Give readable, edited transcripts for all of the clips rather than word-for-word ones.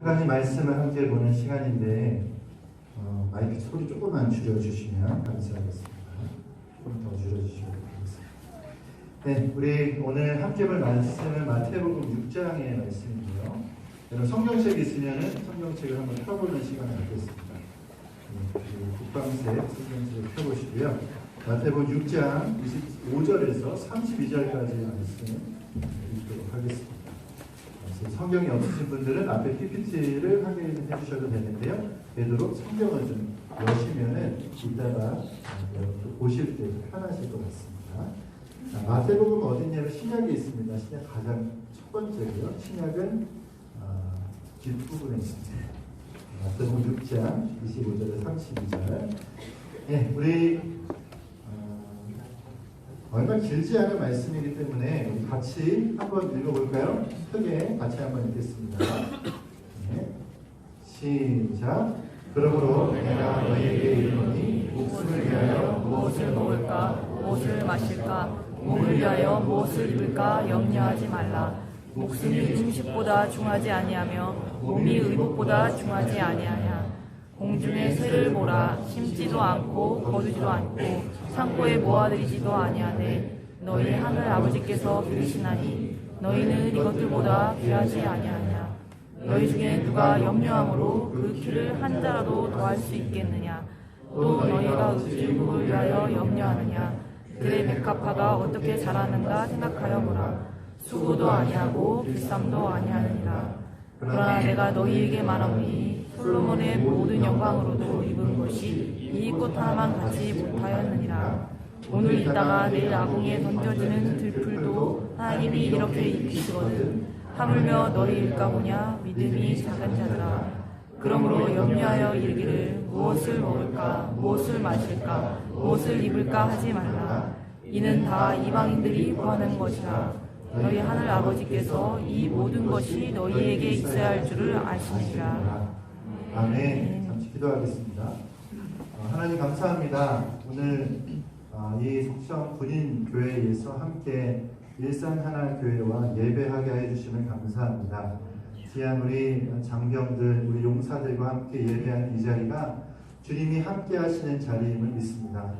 하나님 말씀을 함께 보는 시간인데 마이크 소리 조금만 줄여주시면 감사하겠습니다. 조금 더 줄여주시면 되겠습니다. 네, 우리 오늘 함께 볼 말씀은 마태복음 6장의 말씀인데요. 여러분 성경책 있으면은 성경책을 한번 펴보는 시간을 갖겠습니다. 국방색 성경책을 펴보시고요. 마태복음 6장 25절에서 32절까지의 말씀을 읽도록 하겠습니다. 성경이 없으신 분들은 앞에 PPT를 확인해 주셔도 되는데요. 되도록 성경을 좀 여시면은 이따가 보실 때 편하실 것 같습니다. 마태복음 어디냐면 신약에 있습니다. 신약 가장 첫 번째고요. 신약은 뒷부분에 있습니다. 마태복음 6장 25절에 32절. 네, 우리 얼마 길지 않은 말씀이기 때문에 우리 같이 한번 읽어볼까요? 크게 같이 한번 읽겠습니다. 네. 시작. 그러므로 내가 너희에게 이르노니 목숨을 위하여 무엇을 먹을까, 무엇을 마실까, 몸을 위하여 무엇을 입을까 염려하지 말라. 목숨이 음식보다 중하지 아니하며 몸이 의복보다 중하지 아니하냐. 공중의 새를 보라. 심지도 않고 거두지도 않고 창고에 모아들이지도 아니하네. 너희 하늘 아버지께서 기르시나니 너희는 이것들보다 귀하지 아니하냐. 너희 중에 누가 염려함으로 그 키를 한 자라도 더할 수 있겠느냐. 또 너희가 의주국을 위하여 염려하느냐. 그의 백합화가 어떻게 자라는가 생각하여 보라. 수고도 아니하고 빌삼도 아니하느니라. 그러나 내가 너희에게 말하노니 솔로몬의 모든 영광으로도 입은 것이 이 꽃 하나만 갖지 못하였느니라. 오늘 있다가 내일 아궁이에 던져지는 들풀도 하나님이 이렇게 입히시거든. 하물며 너희일까 보냐. 믿음이 작은 자들아. 그러므로 염려하여 이르기를 무엇을 먹을까, 무엇을 마실까, 무엇을 입을까 하지 말라. 이는 다 이방인들이 구하는 것이라. 너희 하늘 아버지께서 이 모든 것이 너희에게 있어야 할 줄을 아시니라. 아멘. 잠시 기도하겠습니다. 하나님 감사합니다. 오늘 이 속성 군인 교회에서 함께 일산 하나 교회와 예배하게 해주시면 감사합니다. 귀한 우리 장병들, 우리 용사들과 함께 예배하는 이 자리가 주님이 함께 하시는 자리임을 믿습니다.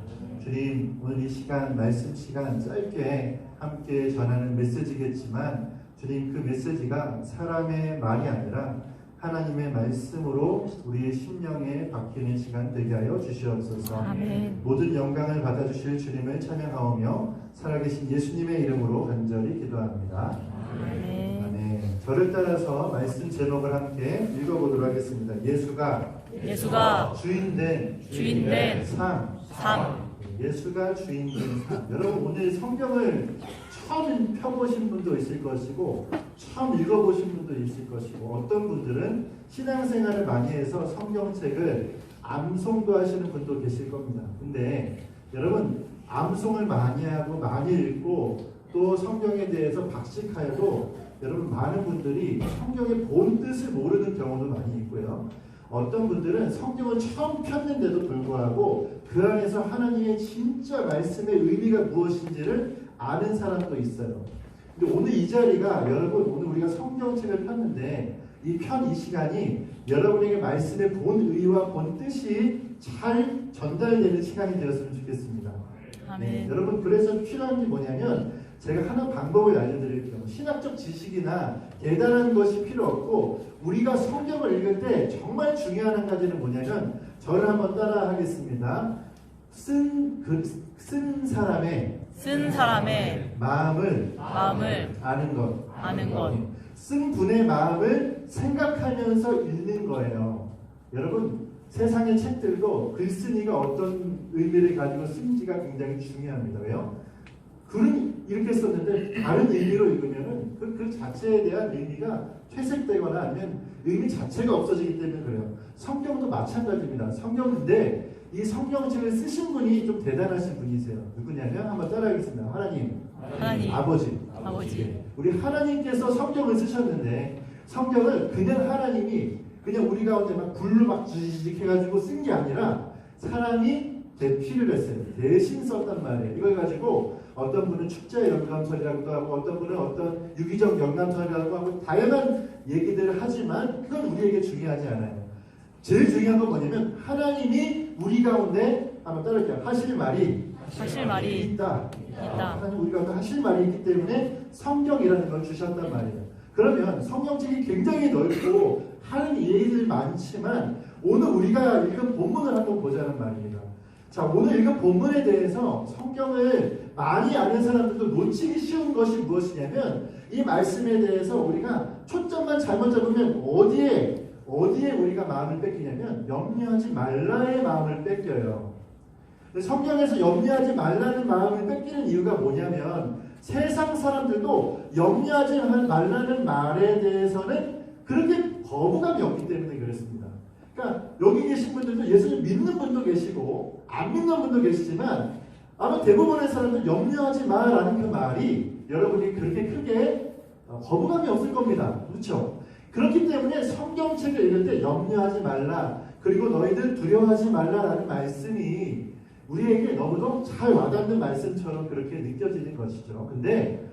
주님, 오늘 이 시간, 말씀 시간 짧게 함께 전하는 메시지겠지만 주님 그 메시지가 사람의 말이 아니라 하나님의 말씀으로 우리의 심령에 박히는 시간 되게 하여 주시옵소서. 아멘. 모든 영광을 받아주실 주님을 찬양하오며 살아계신 예수님의 이름으로 간절히 기도합니다. 아멘. 아멘. 저를 따라서 말씀 제목을 함께 읽어보도록 하겠습니다. 예수가 주인된 삶. 예수가 주인된 삶. 여러분 오늘 성경을 처음 펴보신 분도 있을 것이고 처음 읽어보신 분도 있을 것이고 어떤 분들은 신앙생활을 많이 해서 성경책을 암송도 하시는 분도 계실 겁니다. 근데 여러분 암송을 많이 하고 많이 읽고 또 성경에 대해서 박식하여도 여러분 많은 분들이 성경의 본 뜻을 모르는 경우도 많이 있고요. 어떤 분들은 성경을 처음 폈는데도 불구하고 그 안에서 하나님의 진짜 말씀의 의미가 무엇인지를 아는 사람도 있어요. 근데 오늘 이 자리가 여러분 오늘 우리가 성경책을 폈는데 이 시간이 여러분에게 말씀의 본 의와 본 뜻이 잘 전달되는 시간이 되었으면 좋겠습니다. 네, 여러분 그래서 필요한 게 뭐냐면 제가 하나 방법을 알려드릴게요. 신학적 지식이나 대단한 것이 필요 없고 우리가 성경을 읽을 때 정말 중요한 한 가지는 뭐냐면 저를 한번 따라 하겠습니다. 쓴 사람의 마음을 아는 것. 쓴 분의 마음을 생각하면서 읽는 거예요. 여러분 세상의 책들도 글쓴이가 어떤 의미를 가지고 쓴지가 굉장히 중요합니다. 왜요? 글은 이렇게 썼는데 다른 의미로 읽으면은 그 자체에 대한 의미가 퇴색되거나 아니면 의미 자체가 없어지기 때문에 그래요. 성경도 마찬가지입니다. 성경인데 이 성경책을 쓰신 분이 좀 대단하신 분이세요. 누구냐면 한번 따라하겠습니다. 하나님. 아버지. 우리 하나님께서 성경을 쓰셨는데 성경을 그냥 하나님이 그냥 우리 가운데 막 불로 막 지직 해가지고 쓴 게 아니라 사람이 대피를 했어요. 대신 썼단 말이에요. 이걸 가지고 어떤 분은 축자의 영감설이라고도 하고 어떤 분은 어떤 유기적 영감설이라고 하고 다양한 얘기들을 하지만 그건 우리에게 중요하지 않아요. 제일 중요한 건 뭐냐면 하나님이 우리 가운데 한번 따라할게요. 하실 말이 있다. 하나님 우리 가운데 하실 말이 있기 때문에 성경이라는 걸 주셨단 말이에요. 그러면 성경책이 굉장히 넓고 하는 얘기들이 많지만 오늘 우리가 읽은 본문을 한번 보자는 말입니다. 자, 오늘 읽은 본문에 대해서 성경을 많이 아는 사람들도 놓치기 쉬운 것이 무엇이냐면 이 말씀에 대해서 우리가 초점만 잘못 잡으면 어디에 우리가 마음을 뺏기냐면 염려하지 말라의 마음을 뺏겨요. 성경에서 염려하지 말라는 마음을 뺏기는 이유가 뭐냐면 세상 사람들도 염려하지 말라는 말에 대해서는 그렇게 거부감이 없기 때문에 그렇습니다. 그러니까 여기 계신 분들도 예수님 믿는 분도 계시고 안 믿는 분도 계시지만 아마 대부분의 사람들은 염려하지 마라는 그 말이 여러분이 그렇게 크게 거부감이 없을 겁니다. 그렇죠? 그렇기 때문에 성경책을 읽을 때 염려하지 말라 그리고 너희들 두려워하지 말라라는 말씀이 우리에게 너무도 잘 와닿는 말씀처럼 그렇게 느껴지는 것이죠. 근데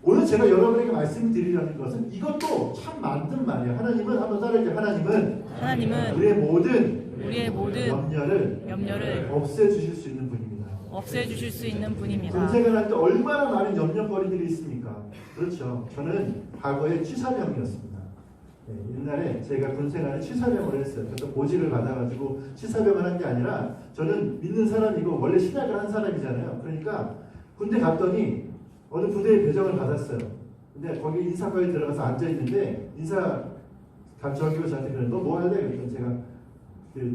오늘 제가 여러분에게 말씀드리려는 것은 이것도 참 맞는 말이에요. 하나님은 한번 따라할게요. 하나님은 우리의 모든 염려를 없애주실 수 있는 분입니다. 군생활 할 때 얼마나 많은 염려거리들이 있습니까? 그렇죠. 저는 과거에 취사병이었습니다. 옛날에 제가 군생활에 취사병을 했어요. 그래서 보직을 받아가지고 취사병을 한 게 아니라 저는 믿는 사람이고 원래 신학을 한 사람이잖아요. 그러니까 군대 갔더니 어느 부대에 배정을 받았어요. 근데 거기 인사과에 들어가서 앉아있는데 인사 감청기가 저한테 그래 너 뭐 할래? 그랬더니 제가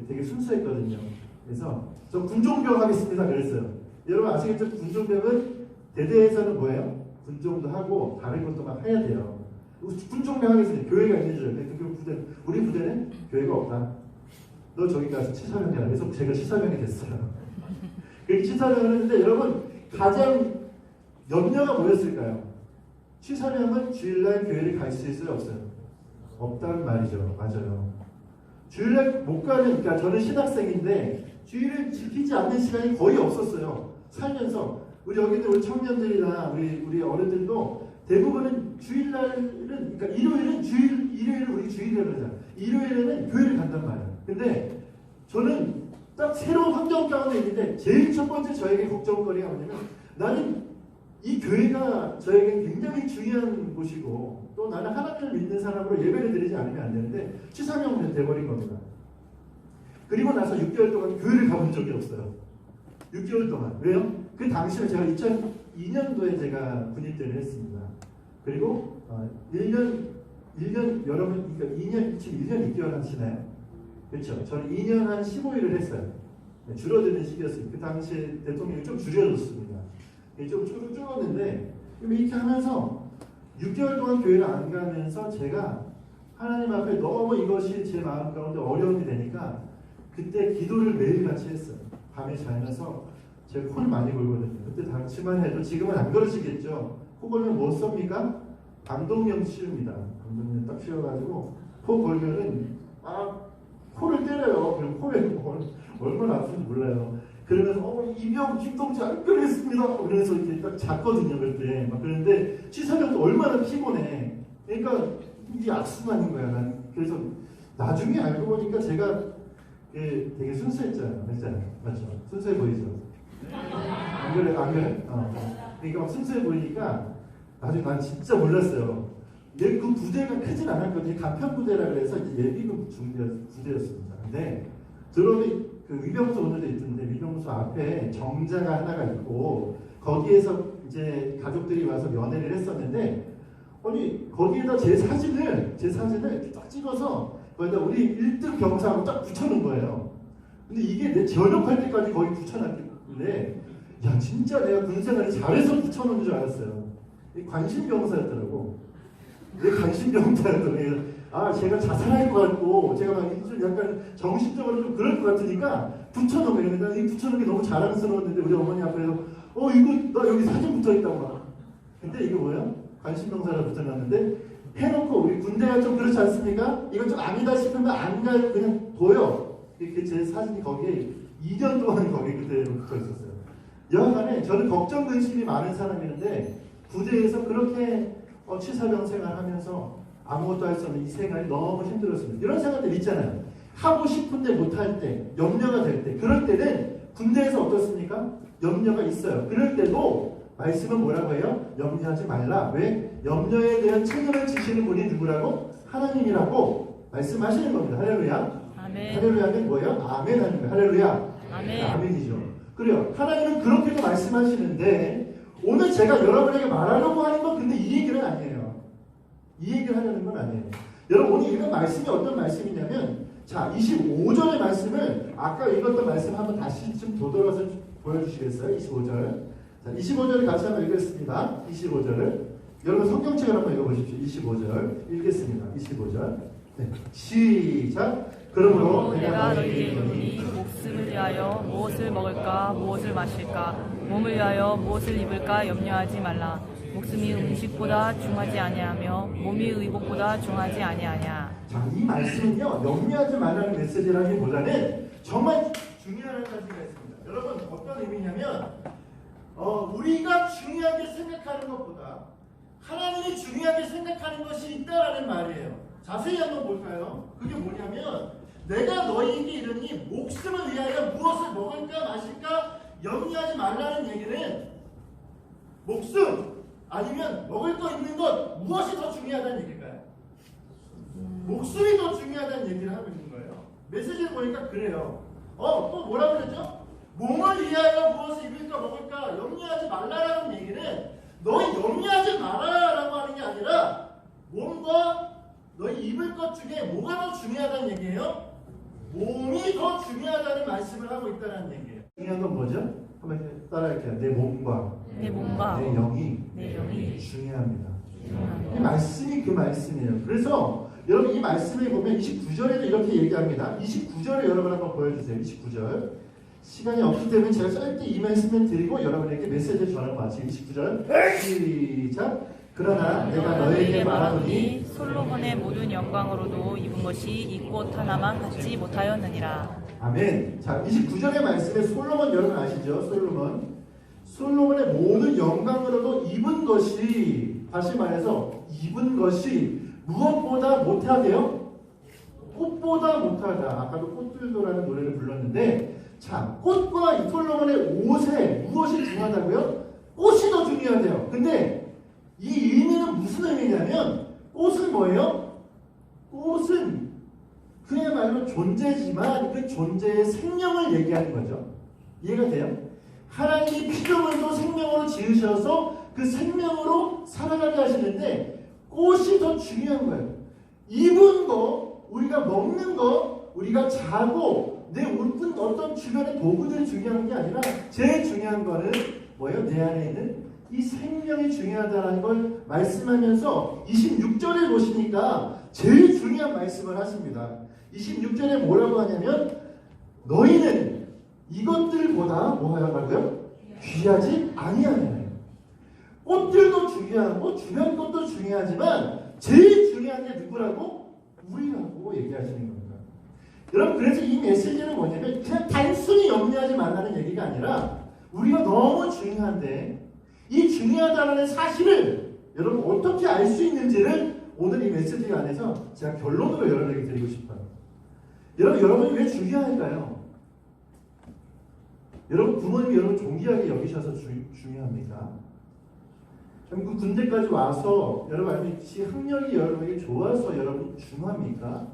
되게 순수했거든요. 그래서 저 군종병 하겠습니다 그랬어요. 여러분 아시겠죠? 군종병은 대대에서는 뭐예요? 군종도 하고 다른 것도 막 해야 돼요. 군종병 하겠습니다. 교회가 있는 줄 알았는데 그 부대, 우리 부대는 교회가 없다. 너 저기 가서 치사병이라. 그래서 제가 치사병이 됐어요. 그렇게 치사병을 했는데 여러분 가장 염려가 뭐였을까요? 취사병은 주일날 교회를 갈 수 있어요? 없어요? 없다는 말이죠. 맞아요. 주일날 못 가는, 그러니까 저는 신학생인데 주일을 지키지 않는 시간이 거의 없었어요. 살면서 우리 여기들 우리 청년들이나 우리 어른들도 대부분은 주일날은 그러니까 일요일은 우리 주일이라고 그러잖아. 일요일에는 교회를 간단 말이에요. 근데 저는 딱 새로운 환경 가운데 있는데 제일 첫 번째 저에게 걱정거리가 뭐냐면 나는 이 교회가 저에게 굉장히 중요한 곳이고 또 나는 하나님을 믿는 사람으로 예배를 드리지 않으면 안 되는데 취사병이 돼버린 겁니다. 그리고 나서 6개월 동안 교회를 가본 적이 없어요. 6개월 동안. 왜요? 그 당시에 제가 2002년도에 제가 군입대를 했습니다. 그리고 1년 여러분 그러니까 2년 지금 1년 6개월 하시나요? 그렇죠. 저는 2년 한 15일을 했어요. 줄어드는 시기였습니다. 그 당시에 대통령이 좀 줄여줬습니다. 좀 줄었는데 이렇게 하면서 6개월 동안 교회를 안 가면서 제가 하나님 앞에 너무 이것이 제 마음 가운데 어려움이 되니까 그때 기도를 매일같이 했어요. 밤에 자면서 제가 코를 많이 골거든요. 그때 당시만 해도 지금은 안 그러시겠죠. 코 골면 뭐 썹니까? 방독면 씌웁니다. 방독면 딱 씌워가지고 코 골면은 코를 때려요. 그럼 코에 얼마나 아픈지 몰라요. 그러면서 이병 김동재 안 그랬습니다. 그래서 이렇게 딱 잤거든요. 그때 막 그런데 취사병도 얼마나 피곤해. 그러니까 이게 악순환인 거야. 난 그래서 나중에 알고 보니까 제가 되게 순수했잖아요. 맞죠? 순수해 보이죠? 안 그래? 그러니까 막 순수해 보이니까 나중에 난 진짜 몰랐어요. 그 부대가 크진 않았거든요. 간편 부대라 그래서 예비군 부대였습니다. 근데 들어오면 그 위병소 오늘도 있던데 위병소 앞에 정자가 하나가 있고 거기에서 이제 가족들이 와서 면회를 했었는데 아니 거기에다 제 사진을 딱 찍어서 거기다 우리 1등 병사하고 딱 붙여놓은 거예요. 근데 이게 내 전역할 때까지 거기 붙여놨길래 야 진짜 내가 군생활을 잘해서 붙여놓은 줄 알았어요. 관심병사였더라고. 내 관심병사였더라고요. 제가 자살할 것 같고 제가 막 좀 약간 정신적으로 좀 그럴 것 같으니까 붙여놓으면 난 이 붙여놓은 게 너무 자랑스러웠는데 우리 어머니 앞에서 이거 나 여기 사진 붙어있다고 막. 근데 이거 뭐예요? 관심병사를 붙여놨는데 해놓고 우리 군대가 좀 그렇지 않습니까? 이건 좀 아니다 싶으면 안 가요. 그냥 둬요. 제 사진이 거기에 2년 동안 거기 그대로 붙어있었어요. 여하간에 저는 걱정 근심이 많은 사람이었는데 부대에서 그렇게 취사병 생활하면서 아무것도 할 수 없는 이 생활이 너무 힘들었습니다. 이런 생각들 있잖아요. 하고 싶은데 못할 때, 염려가 될 때, 그럴 때는 군대에서 어떻습니까? 염려가 있어요. 그럴 때도 말씀은 뭐라고 해요? 염려하지 말라. 왜? 염려에 대한 책임을 지시는 분이 누구라고? 하나님이라고 말씀하시는 겁니다. 할렐루야. 아멘. 할렐루야는 뭐예요? 아멘 하는 거예요. 할렐루야. 아멘. 아멘이죠. 그래요. 하나님은 그렇게도 말씀하시는데 오늘 제가 여러분에게 말하려고 하는 건 근데 이 얘기는 아니에요. 이 얘기를 하려는 건 아니에요. 여러분 오늘 읽은 말씀이 어떤 말씀이냐면 자 25절의 말씀을 아까 읽었던 말씀 한번 다시 좀 되돌아서 보여주시겠어요? 25절. 자 25절을 같이 한번 읽겠습니다. 25절을 여러분 성경책을 한번 읽어보십시오. 25절 읽겠습니다. 25절. 네. 시작. 그러므로 내가 너희에게 이르노니 목숨을 위하여 무엇을 먹을까 무엇을 마실까 몸을 위하여 무엇을 입을까 염려하지 말라. 목숨이 음식보다 중하지 아니하며 몸이 의복보다 중하지 아니하냐. 자, 이 말씀은요 염려하지 말라는 메시지라기보다는 정말 중요한 가지가 있습니다. 여러분 어떤 의미냐면 우리가 중요하게 생각하는 것보다 하나님이 중요하게 생각하는 것이 있다라는 말이에요. 자세히 한번 볼까요? 그게 뭐냐면 내가 너희에게 이르니 목숨을 위하여 무엇을 먹을까 마실까 염려하지 말라는 얘기는 목숨 아니면 먹을 거 있는 것 무엇이 더 중요하다는 얘기일까요? 목숨이 더 중요하다는 얘기를 하고 있는 거예요. 메시지를 보니까 그래요. 또 뭐라고 그랬죠? 몸을 위하여 무엇을 입을까 먹을까 염려하지 말라라는 얘기는 너희 염려하지 말아라라고 하는 게 아니라 몸과 너희 입을 것 중에 뭐가 더 중요하다는 얘기예요? 몸이 더 중요하다는 말씀을 하고 있다는 얘기예요. 중요한 건 뭐죠? 한번 따라할게요. 내 몸과 내 영이 중요합니다. 이 말씀이 그 말씀이에요. 그래서 여러분 이 말씀을 보면 29절에도 이렇게 얘기합니다. 29절을 여러분 한번 보여주세요. 29절. 시간이 없기 때문에 제가 짧게 이 말씀을 드리고 여러분에게 메시지를 전하고 마치고 29절 시작. 그러나 내가 너에게 말하노니 솔로몬의 모든 영광으로도 입은 것이 이 꽃 하나만 갖지 못하였느니라. 아멘. 자 29절의 말씀에 솔로몬 여러분 아시죠? 솔로몬의 모든 영광으로도 입은 것이 다시 말해서 입은 것이 무엇보다 못하대요? 꽃보다 못하다. 아까도 꽃들도라는 노래를 불렀는데 자 꽃과 이 솔로몬의 옷에 무엇이 중요하다고요? 꽃이 더 중요하대요. 근데 이 의미는 무슨 의미냐면 꽃은 뭐예요? 꽃은 그야말로 존재지만 그 존재의 생명을 얘기하는 거죠. 이해가 돼요? 하나님이 피조물도 생명으로 지으셔서 그 생명으로 살아가게 하시는데 꽃이 더 중요한 거예요. 입은 거, 우리가 먹는 거, 우리가 자고 내 어떤 주변의 도구들이 중요한 게 아니라 제일 중요한 거는 뭐예요? 내 안에 있는 이 생명이 중요하다는 걸 말씀하면서 26절에 보시니까 제일 중요한 말씀을 하십니다. 26절에 뭐라고 하냐면 너희는 이것들보다 뭐 하라고요? 귀하지 아니하냐. 꽃들도 중요하고 주변 것도 중요하지만 제일 중요한 게 누구라고? 우리라고 얘기하시는 겁니다. 여러분 그래서 이 메시지는 뭐냐면 그냥 단순히 염려하지 말라는 얘기가 아니라 우리가 너무 중요한데 이 중요하다는 사실을 여러분 어떻게 알 수 있는지를 오늘 이 메시지 안에서 제가 결론으로 여러분에게 드리고 싶어요. 여러분이 왜 중요할까요? 여러분 부모님이 여러분 존귀하게 여기셔서 중요합니까? 그 군대까지 와서 여러분 아니면 학력이 여러분에게 좋아서 여러분 중요합니까?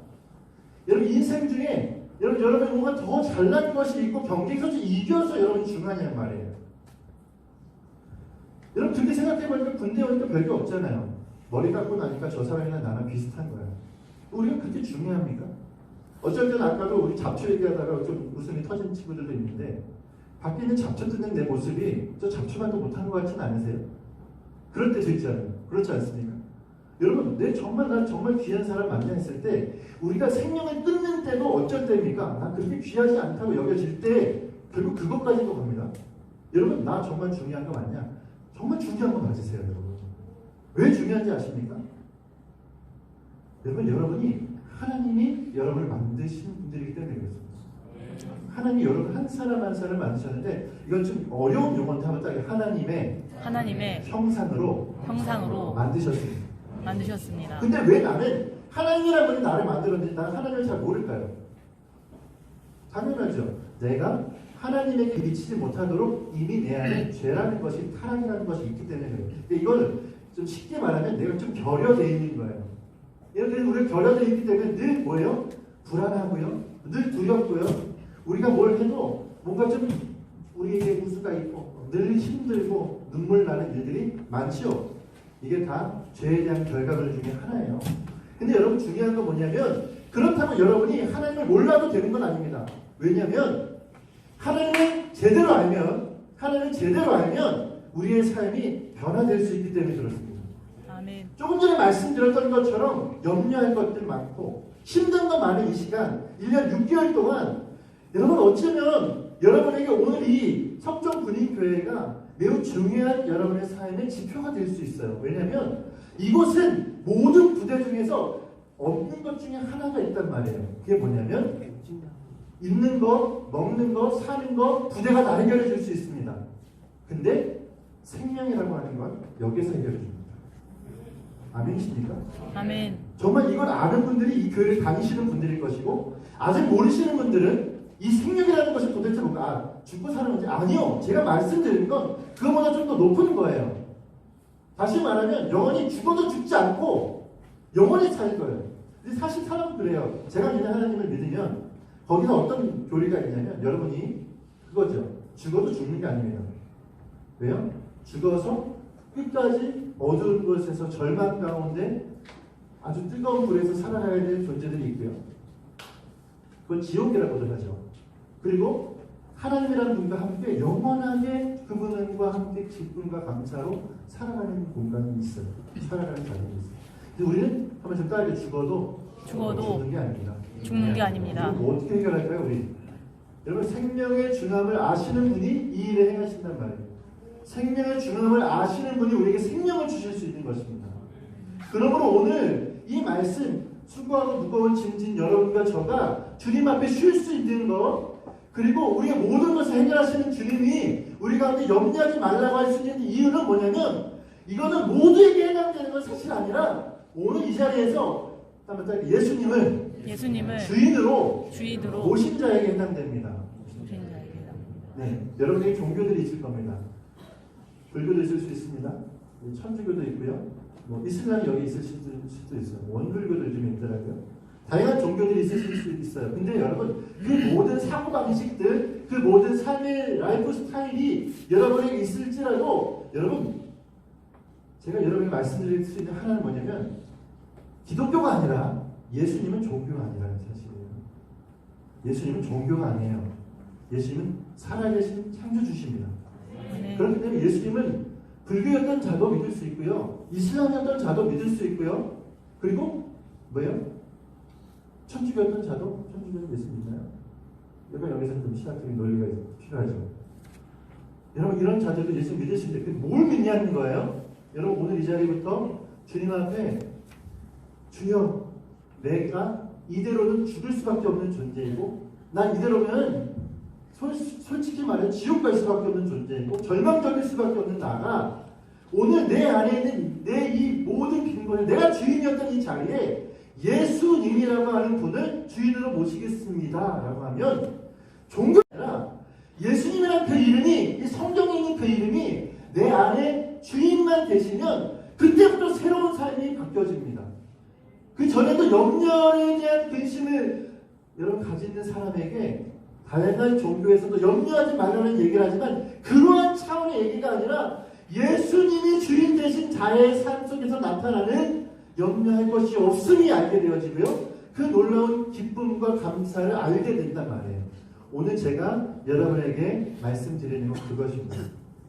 여러분 인생 중에 여러분이 뭔가 더 잘난 것이 있고 경쟁에서 이겨서 여러분이 중요하냐는 말이에요. 여러분 근데 생각해보니까 군대 오니까 별게 없잖아요. 머리 깎고 나니까 저 사람이랑 나랑 비슷한 거야. 우리가 그렇게 중요합니까? 어쩔 때는 아까도 우리 잡초 얘기하다가 좀 웃음이 터진 친구들도 있는데 밖에 있는 잡초 뜯는 내 모습이 저 잡초만도 못한 것 같지는 않으세요? 그럴 때도 있잖아요. 그렇지 않습니까? 여러분 나 정말 귀한 사람 만나있을 때 우리가 생명을 끊는 때도 어쩔 때입니까? 나 그렇게 귀하지 않다고 여겨질 때 결국 그것까지도 갑니다. 여러분 나 정말 중요한 거 맞냐? 정말 중요한 거 맞으세요 여러분. 왜 중요한지 아십니까? 여러분이 하나님이 여러분을 만드신 분들이기 때문에 그렇습니다. 하나님이 여러분 한 사람 한 사람 만드셨는데 이건 좀 어려운 용어인데 한번 딱 하나님의 형상으로 만드셨습니다. 만드셨습니다. 근데 왜 나는 하나님이라는 분이 나를 만들었는지 나는 하나님을 잘 모를까요? 당연하죠. 내가 하나님에게 미치지 못하도록 이미 내 안에 죄라는 것이, 타락이라는 것이 있기 때문에 그래요. 근데 이걸 좀 쉽게 말하면 내가 좀 결여되어 있는 거예요. 예를 들어 우리가 결여되어 있기 때문에 늘 뭐예요? 불안하고요. 늘 두렵고요. 우리가 뭘 해도 뭔가 좀 우리에게 우수가 있고 늘 힘들고 눈물 나는 일들이 많죠. 이게 다 죄에 대한 결과들 중에 하나예요. 근데 여러분 중요한 건 뭐냐면 그렇다고 여러분이 하나님을 몰라도 되는 건 아닙니다. 왜냐하면 하나님을 제대로 알면 우리의 삶이 변화될 수 있기 때문에 그렇습니다. 아멘. 조금 전에 말씀드렸던 것처럼 염려할 것들 많고 힘든 거 많은 이 시간 1년 6개월 동안 여러분 어쩌면 여러분에게 오늘 이 성전군인교회가 매우 중요한 여러분의 삶의 지표가 될 수 있어요. 왜냐하면 이곳은 모든 부대 중에서 없는 것 중에 하나가 있단 말이에요. 그게 뭐냐면 입는 거, 먹는 거, 사는 거 부대가 다 해결해 줄 수 있습니다. 근데 생명이라고 하는 건 여기서 해결해 줍니다. 아멘이십니까? 아멘. 정말 이걸 아는 분들이 이 교회를 다니시는 분들일 것이고 아직 모르시는 분들은 이 생명이라는 것이 도대체 뭔가 죽고 사는 건지 아니요. 제가 말씀드리는 건 그거보다 좀 더 높은 거예요. 다시 말하면 영원히 죽어도 죽지 않고 영원히 살 거예요. 근데 사실 사람은 그래요. 제가 믿는 하나님을 믿으면 거기서 어떤 교리가 있냐면 여러분이 그거죠. 죽어도 죽는 게 아닙니다. 왜요? 죽어서 끝까지 어두운 곳에서 절망 가운데 아주 뜨거운 불에서 살아가야 되는 존재들이 있고요. 그건 지옥이라고도 하죠. 그리고 하나님이라는 분과 함께 영원하게 그분과 함께 기쁨과 감사로 살아가는 공간이 있어요. 살아가는 자리이 있어요. 근데 우리는 한번 적당하게 죽어도 죽는 게 아닙니다. 죽는 게 아닙니다. 뭐 어떻게 해결할까요, 우리? 여러분 생명의 중함을 아시는 분이 이 일을 행하신단 말이에요. 생명의 중함을 아시는 분이 우리에게 생명을 주실 수 있는 것입니다. 그러므로 오늘 이 말씀 수고하고 무거운 짐진 여러분과 저가 주님 앞에 쉴 수 있는 것 그리고 우리의 모든 것을 해결하시는 주님이 우리 가운데 염려하지 말라고 할 수 있는 이유는 뭐냐면 이거는 모두에게 해당되는 건 사실 아니라 오늘 이 자리에서 예수님을 주인으로 모신 자에게 해당됩니다. 네, 여러분에게 종교들이 있을 겁니다. 불교도 있을 수 있습니다. 천주교도 있고요. 뭐 이슬람이 여기 있을 수도 있어요. 원불교도 요즘 있더라고요. 다양한 종교들이 있을 수 있어요. 근데 여러분 그 모든 사고방식들, 그 모든 삶의 라이프 스타일이 여러분에게 있을지라도 여러분 제가 여러분에게 말씀드릴 수 있는 하나는 뭐냐면 기독교가 아니라 예수님은 종교가 아니라는 사실이에요. 예수님은 종교가 아니에요. 예수님은 살아계신 창조주십니다. 그렇기 때문에 예수님은 불교였던 자도 믿을 수 있고요. 이슬람이었던 자도 믿을 수 있고요. 그리고 뭐예요? 천주교였던 자도 천주교는 예수 믿나요? 여러분 여기서는 좀 신학적인 논리가 필요하죠. 여러분 이런 자들도 예수 믿을 수 있는데 뭘 믿냐는 거예요? 여러분 오늘 이 자리부터 주님 앞에 주여 내가 이대로는 죽을 수밖에 없는 존재이고 난 이대로면 솔직히 말해 지옥 갈 수밖에 없는 존재이고 절망적일 수밖에 없는 나가 오늘 내 안에 있는 내 이 모든 빈 곳을 내가 주인이었던 이 자리에 예수님이라고 하는 분을 주인으로 모시겠습니다 라고 하면 종교가 아니라 예수님이라는 그 이름이 이 성경에 있는 그 이름이 내 안에 주인만 되시면 그때부터 새로운 삶이 바뀌어집니다. 그 전에도 염려에 대한 근심을 여러분 가지는 사람에게 다양한 종교에서도 염려하지 말라는 얘기를 하지만 그러한 차원의 얘기가 아니라 예수님이 주인 되신 자의 삶 속에서 나타나는 염려할 것이 없음이 알게 되어지고요. 그 놀라운 기쁨과 감사를 알게 된단 말이에요. 오늘 제가 여러분에게 말씀드리는 건 그것입니다.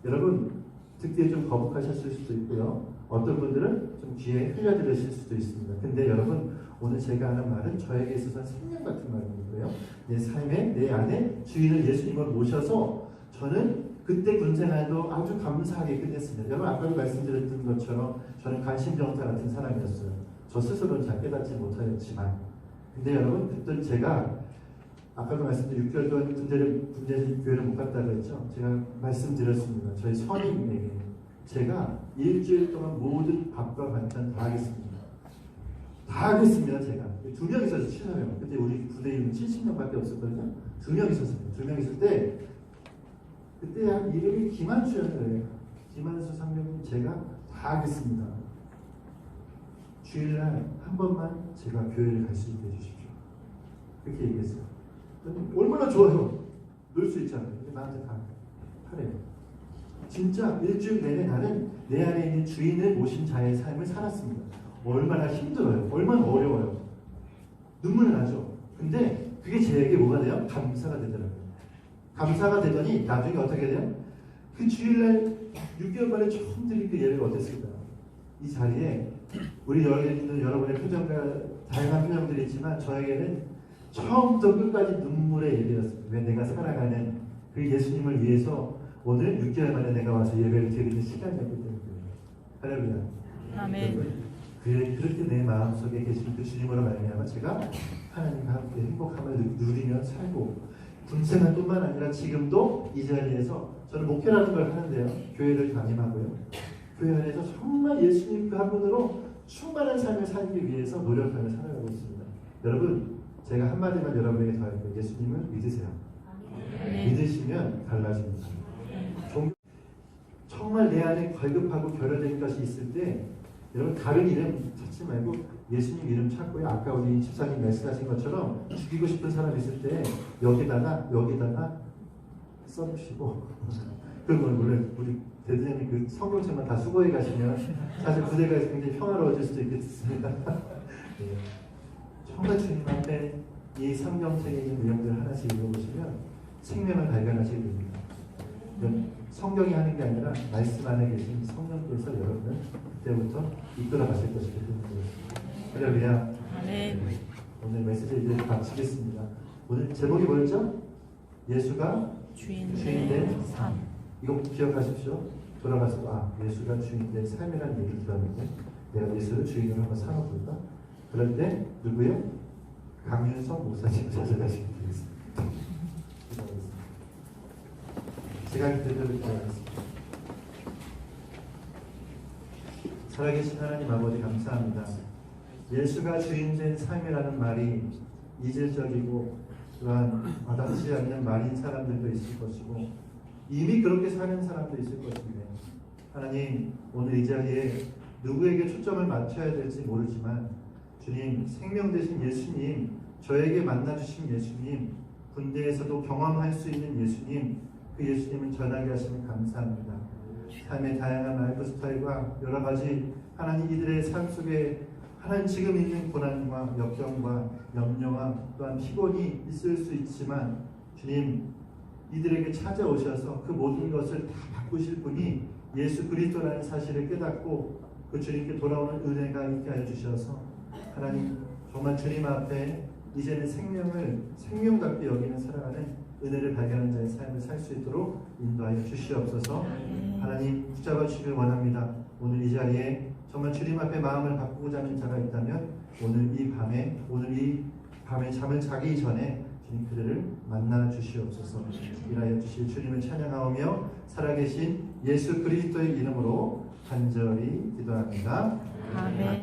여러분 듣기에 좀 거북하셨을 수도 있고요. 어떤 분들은 좀 귀에 흘려들으실 수도 있습니다. 근데 여러분 오늘 제가 하는 말은 저에게 있어서 생명 같은 말이고요. 내 삶에 내 안에 주인을 예수님을 모셔서 저는 그때 군생활도 아주 감사하게 끝냈습니다. 여러분 아까도 말씀드렸던 것처럼 저는 관심병사 같은 사람이었어요. 저 스스로는 잘 깨닫지 못하였지만 근데 여러분 그때 제가 아까도 말씀드린 6개월 동안 군대 교회를 못 갔다고 했죠. 제가 말씀드렸습니다. 저희 선임에게 제가 일주일 동안 모든 밥과 반찬 다 하겠습니다. 다 하겠습니다. 제가 2명 있어서 친해요. 그때 우리 부대에는 70명밖에 없었거든요. 2명 있었어요. 2명 있을 때 그때 한 이름이 김한수였어요. 김한수 상병님 제가 다 하겠습니다. 주일날 한 번만 제가 교회를 갈 수 있게 해주십시오. 그렇게 얘기했어요. 얼마나 좋아요. 놀 수 있잖아요. 근데 나한테 다 하래요. 진짜 일주일 내내 나는 내 안에 있는 주인을 모신 자의 삶을 살았습니다. 얼마나 힘들어요. 얼마나 어려워요. 눈물 나죠. 근데 그게 제게 뭐가 돼요? 감사가 되더라고요. 감사가 되더니 나중에 어떻게 돼요? 그 주일날 6개월 만에 처음 드린 그 예배가 어땠을까? 이 자리에 우리 여러분의 표정과 다양한 표정들이 있지만 저에게는 처음부터 끝까지 눈물의 예배였습니다. 왜 내가 살아가는 그 예수님을 위해서 오늘 6개월 만에 내가 와서 예배를 드리는 시간이었기 때문이에요. 할렐루야. 아멘. 그렇게 내 마음속에 계신 그 주님으로 말미암아 제가 하나님과 함께 행복함을 누리며 살고 군생활뿐만 아니라 지금도 이 자리에서 저는 목회라는 걸 하는데요. 교회를 담임하고요. 교회 안에서 정말 예수님 그 한 분으로 충만한 삶을 살기 위해서 노력하며 살아가고 있습니다. 여러분, 제가 한마디만 여러분에게 더 할게요. 예수님을 믿으세요. 믿으시면 달라집니다. 정말 내 안에 걸급하고 결여된 것이 있을 때 여러분 다른 이름 찾지 말고 예수님 이름 찾고요. 아까 우리 집사님 말씀하신 것처럼 죽이고 싶은 사람 있을 때 여기다가 써주시고 그건 물론 우리 대대장님 그 성경책만 다 수고해 가시면 사실 부대가 굉장히 평화로워질 수도 있겠습니다. 네. 정말 주님 앞에 이 성경책에 있는 내용들 하나씩 읽어보시면 생명을 발견하시게 됩니다. 성경이 하는 게 아니라 말씀 안에 계신 성령께서 여러분을 그때부터 이끌어 가실 것이기 때문에 할렐루야. 아멘. 오늘 메시지 이제 마치겠습니다. 오늘 제목이 뭐였죠? 예수가 주인된 삶. 이거 기억하십시오. 돌아가서 예수가 주인된 삶이라는 얘기를 들었는데 내가 예수를 주인으로 한번 살아볼까? 그럴 때 누구요? 강윤성 목사님 찾아가시면 되겠습니다. 제가 그대로 기도하겠습니다. 살아계신 하나님 아버지 감사합니다. 예수가 주인된 삶이라는 말이 이질적이고 또한 와닿지 않는 말인 사람들도 있을 것이고 이미 그렇게 사는 사람도 있을 것인데 하나님 오늘 이 자리에 누구에게 초점을 맞춰야 될지 모르지만 주님 생명 되신 예수님 저에게 만나주신 예수님 군대에서도 경험할 수 있는 예수님 그 예수님을 전하게 하시면 감사합니다. 삶의 다양한 라이프 스타일과 여러 가지 하나님 이들의 삶 속에 하나님 지금 있는 고난과 역경과 염려와 또한 피곤이 있을 수 있지만 주님 이들에게 찾아오셔서 그 모든 것을 다 바꾸실 분이 예수 그리스도라는 사실을 깨닫고 그 주님께 돌아오는 은혜가 있게 하여 주셔서 하나님 정말 주님 앞에 이제는 생명을 생명답게 여기는 살아가는 은혜를 발견한 자의 삶을 살 수 있도록 인도하여 주시옵소서. 하나님 붙잡아 주시길 원합니다. 오늘 이 자리에 정말 주님 앞에 마음을 바꾸고자 하는 자가 있다면 오늘 이 밤에 잠을 자기 전에 주님 그들을 만나 주시옵소서. 일하여 주실 주님을 찬양하오며 살아계신 예수 그리스도의 이름으로 간절히 기도합니다. 아멘.